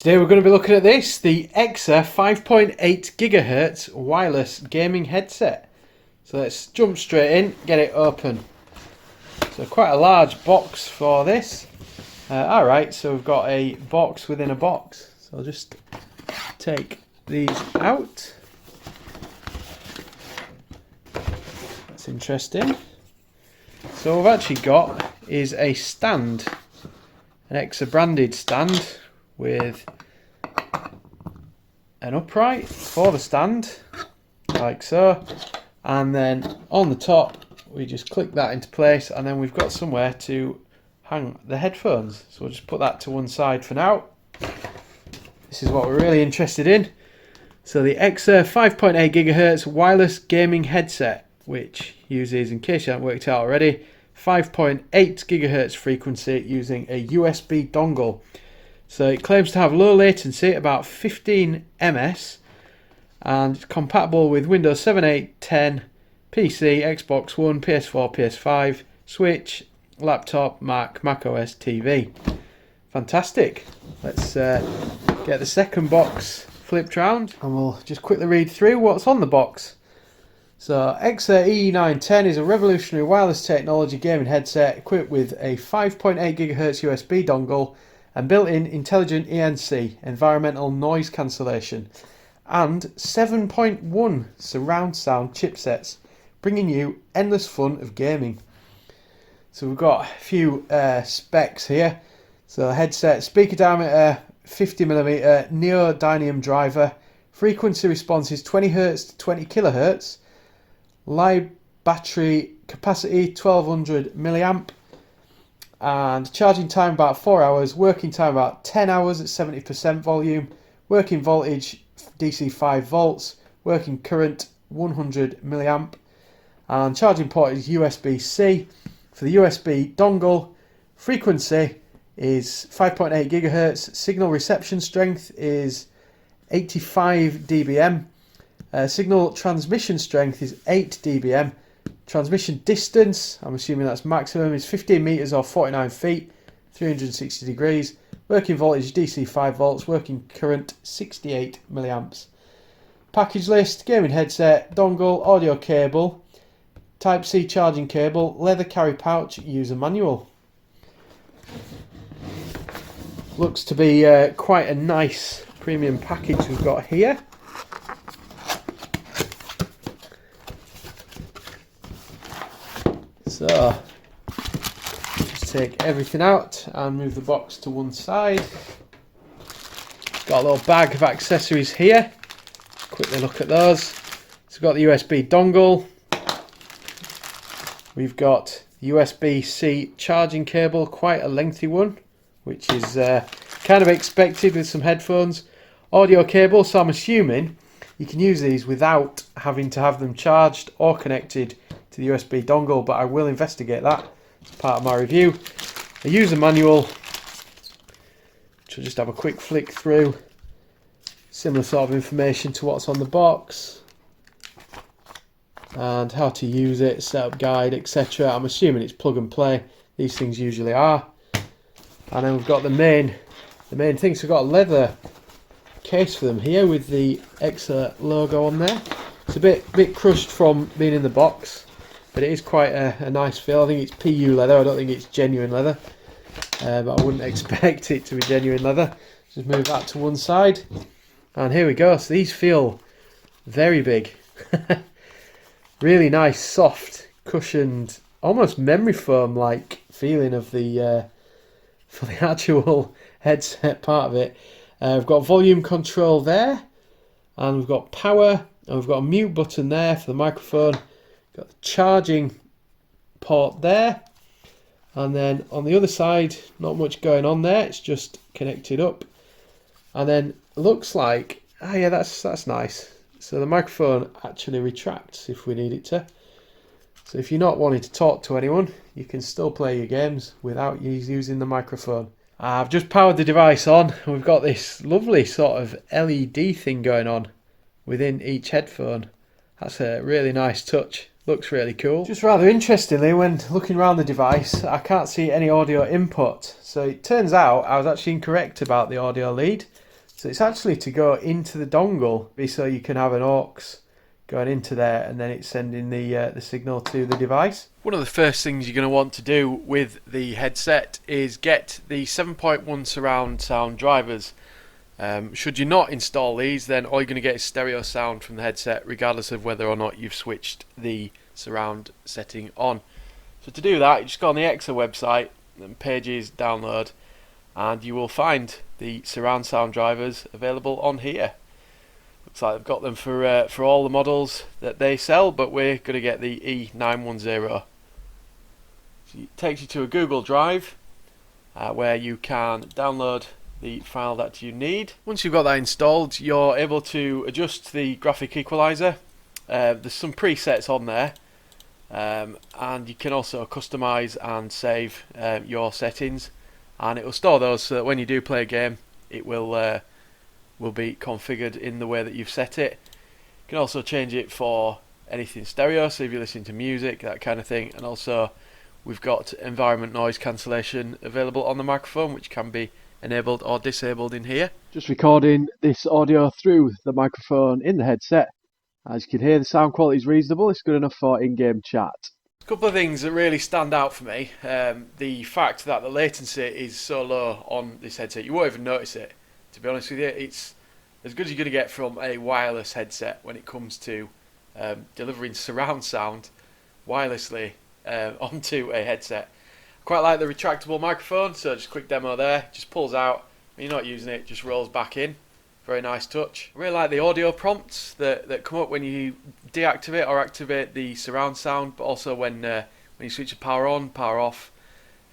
Today we're going to be looking at this, the EKSA 5.8 GHz wireless gaming headset. So let's jump straight in, get it open. So quite a large box for this. Alright, so we've got a box within a box. So I'll just take these out. That's interesting. So what we've actually got is a stand, an EKSA branded stand with an upright for the stand, like so, and then on the top we just click that into place, and then we've got somewhere to hang the headphones. So we'll just put that to one side for now. This is what we're really interested in. So the EKSA 5.8 GHz wireless gaming headset, which uses, in case you haven't worked out already, 5.8 GHz frequency using a USB dongle. So it claims to have low latency, about 15 ms, and it's compatible with Windows 7, 8, 10, PC, Xbox One, PS4, PS5, Switch, laptop, Mac, macOS, TV. Fantastic. Let's get the second box flipped round and we'll just quickly read through what's on the box. So EKSA E910 is a revolutionary wireless technology gaming headset equipped with a 5.8 GHz USB dongle and built-in intelligent ENC, environmental noise cancellation, and 7.1 surround sound chipsets, bringing you endless fun of gaming. So we've got a few specs here. So the headset, speaker diameter 50mm neodymium driver, frequency response is 20 Hz to 20 kHz, live battery capacity 1200 milliamp, and charging time about 4 hours, working time about 10 hours at 70% volume, working voltage DC 5 volts, working current 100 milliamp, and charging port is USB-C. For the USB dongle, frequency is 5.8 GHz, signal reception strength is 85 dBm, signal transmission strength is 8 dBm, transmission distance, I'm assuming that's maximum, is 15 meters or 49 feet, 360 degrees. Working voltage DC 5 volts, working current 68 milliamps. Package list: gaming headset, dongle, audio cable, Type-C charging cable, leather carry pouch, user manual. Looks to be quite a nice premium package we've got here. So, just take everything out and move the box to one side. Got a little bag of accessories here. Quickly look at those. So we've got the USB dongle. We've got USB-C charging cable, quite a lengthy one, which is kind of expected with some headphones. Audio cable, so I'm assuming you can use these without having to have them charged or connected to the USB dongle, but I will investigate that as part of my review. A user manual, which I'll just have a quick flick through. Similar sort of information to what's on the box, and how to use it, setup guide, etc. I'm assuming it's plug and play. These things usually are. And then we've got the main thing. So we've got a leather case for them here with the EKSA logo on there. It's a bit crushed from being in the box, but it is quite a nice feel. I think it's PU leather. I don't think it's genuine leather, but I wouldn't expect it to be genuine leather. Just move that to one side, and here we go. So these feel very big. Really nice, soft, cushioned, almost memory foam like feeling of the for the actual headset part of it. We've got volume control there, and we've got power, and we've got a mute button there for the microphone. Got the charging port there, and then on the other side, not much going on there. It's just connected up, and then looks like, yeah, that's nice. So the microphone actually retracts if we need it to. So if you're not wanting to talk to anyone, you can still play your games without using the microphone. I've just powered the device on, and we've got this lovely sort of LED thing going on within each headphone. That's a really nice touch. Looks really cool. Just rather interestingly, when looking around the device, I can't see any audio input. So it turns out I was actually incorrect about the audio lead. So it's actually to go into the dongle, so you can have an aux going into there, and then it's sending the signal to the device. One of the first things you're going to want to do with the headset is get the 7.1 surround sound drivers. Should you not install these, then all you're going to get is stereo sound from the headset, regardless of whether or not you've switched the surround setting on. So to do that, you just go on the EKSA website, and pages, download, and you will find the surround sound drivers available on here. Looks like they've got them for all the models that they sell, but we're going to get the E910. So it takes you to a Google Drive where you can download the file that you need. Once you've got that installed, you're able to adjust the graphic equalizer. There's some presets on there, and you can also customize and save your settings, and it will store those so that when you do play a game, it will be configured in the way that you've set it. You can also change it for anything stereo, so if you're listening to music, that kind of thing. And also we've got environment noise cancellation available on the microphone, which can be enabled or disabled in here. Just recording this audio through the microphone in the headset. As you can hear, the sound quality is reasonable. It's good enough for in-game chat. A couple of things that really stand out for me. The fact that the latency is so low on this headset, you won't even notice it. To be honest with you, it's as good as you're going to get from a wireless headset when it comes to delivering surround sound wirelessly onto a headset. Quite like the retractable microphone, so just a quick demo there. Just pulls out, when you're not using it, just rolls back in. Very nice touch. I really like the audio prompts that come up when you deactivate or activate the surround sound, but also when you switch the power on, power off.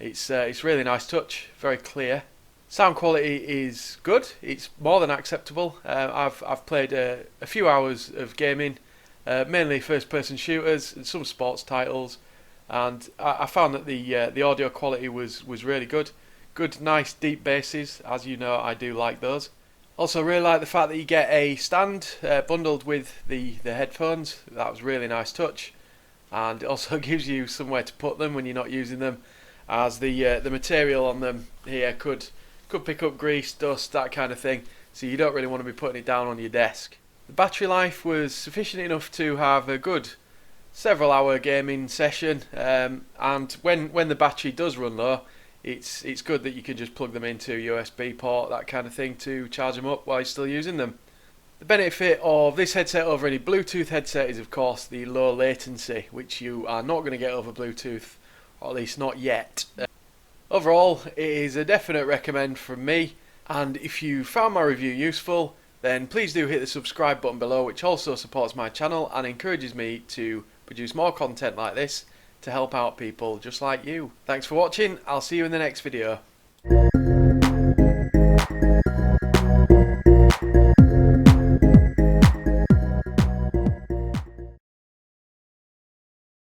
It's really nice touch, very clear. Sound quality is good. It's more than acceptable. I've played a few hours of gaming, mainly first-person shooters and some sports titles, and I found that the audio quality was really good. Good, nice, deep basses. As you know, I do like those. Also, really like the fact that you get a stand bundled with the headphones. That was really nice touch, and it also gives you somewhere to put them when you're not using them, as the material on them here could pick up grease, dust, that kind of thing, so you don't really want to be putting it down on your desk. The battery life was sufficient enough to have a good several hour gaming session, and when the battery does run low, it's good that you can just plug them into a USB port, that kind of thing, to charge them up while you're still using them. The benefit of this headset over any Bluetooth headset is of course the low latency, which you are not going to get over Bluetooth, or at least not yet. Overall, it is a definite recommend from me, and if you found my review useful, then please do hit the subscribe button below, which also supports my channel and encourages me to produce more content like this to help out people just like you. Thanks for watching. I'll see you in the next video.